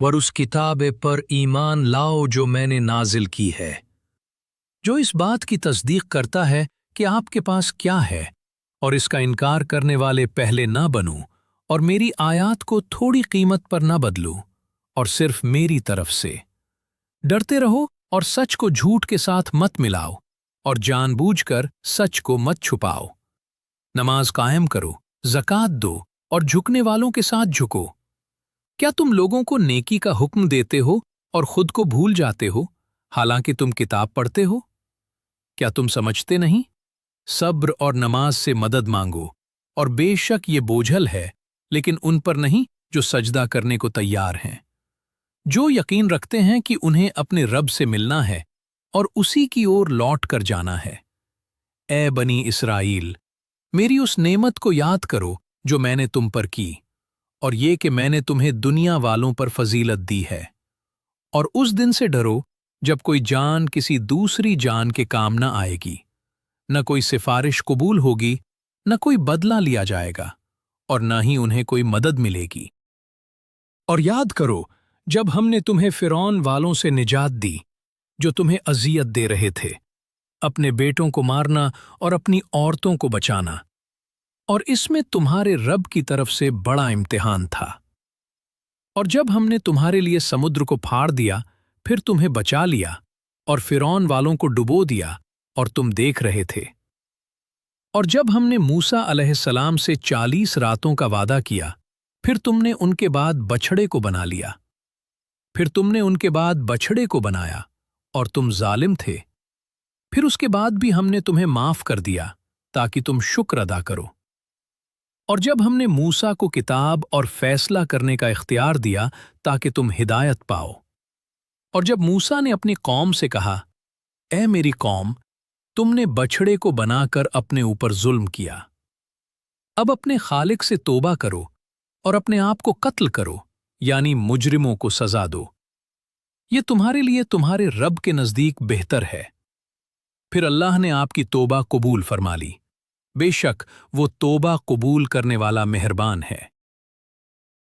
और उस किताब पर ईमान लाओ जो मैंने नाजिल की है, जो इस बात की तस्दीक करता है कि आपके पास क्या है, और इसका इनकार करने वाले पहले ना बनूं, और मेरी आयात को थोड़ी कीमत पर ना बदलूं, और सिर्फ मेरी तरफ से डरते रहो और सच को झूठ के साथ मत मिलाओ, और जानबूझकर सच को मत छुपाओ। नमाज कायम करो, ज़कात दो, और झुकने वालों के साथ झुको। क्या तुम लोगों को नेकी का हुक्म देते हो और खुद को भूल जाते हो, हालांकि तुम किताब पढ़ते हो? क्या तुम समझते नहीं? सब्र और नमाज से मदद मांगो, और बेशक ये बोझल है, लेकिन उन पर नहीं जो सजदा करने को तैयार हैं, जो यकीन रखते हैं कि उन्हें अपने रब से मिलना है और उसी की ओर लौट कर जाना है। ए बनी इसराइल, मेरी उस नेमत को याद करो जो मैंने तुम पर की, और ये कि मैंने तुम्हें दुनिया वालों पर फजीलत दी है। और उस दिन से डरो जब कोई जान किसी दूसरी जान के काम न आएगी, न कोई सिफारिश कबूल होगी, न कोई बदला लिया जाएगा, और न ही उन्हें कोई मदद मिलेगी। और याद करो जब हमने तुम्हें फिरौन वालों से निजात दी, जो तुम्हें अजियत दे रहे थे, अपने बेटों को मारना और अपनी औरतों को बचाना, और इसमें तुम्हारे रब की तरफ से बड़ा इम्तिहान था। और जब हमने तुम्हारे लिए समुद्र को फाड़ दिया, फिर तुम्हें बचा लिया, और फिरौन वालों को डुबो दिया, और तुम देख रहे थे। और जब हमने मूसा अलैहिस्सलाम से 40 रातों का वादा किया, फिर तुमने उनके बाद बछड़े को बना लिया। फिर तुमने उनके बाद बछड़े को बनाया, और तुम जालिम थे। फिर उसके बाद भी हमने तुम्हें माफ कर दिया, ताकि तुम शुक्र अदा करो। और जब हमने मूसा को किताब और फैसला करने का इख्तियार दिया, ताकि तुम हिदायत पाओ। और जब मूसा ने अपनी कौम से कहा, ए मेरी कौम, तुमने बछड़े को बनाकर अपने ऊपर जुल्म किया। अब अपने खालिक से तौबा करो और अपने आप को कत्ल करो, यानी मुजरिमों को सजा दो। ये तुम्हारे लिए तुम्हारे रब के नजदीक बेहतर है। फिर अल्लाह ने आपकी तौबा कबूल फरमा ली। बेशक वो तौबा कबूल करने वाला मेहरबान है।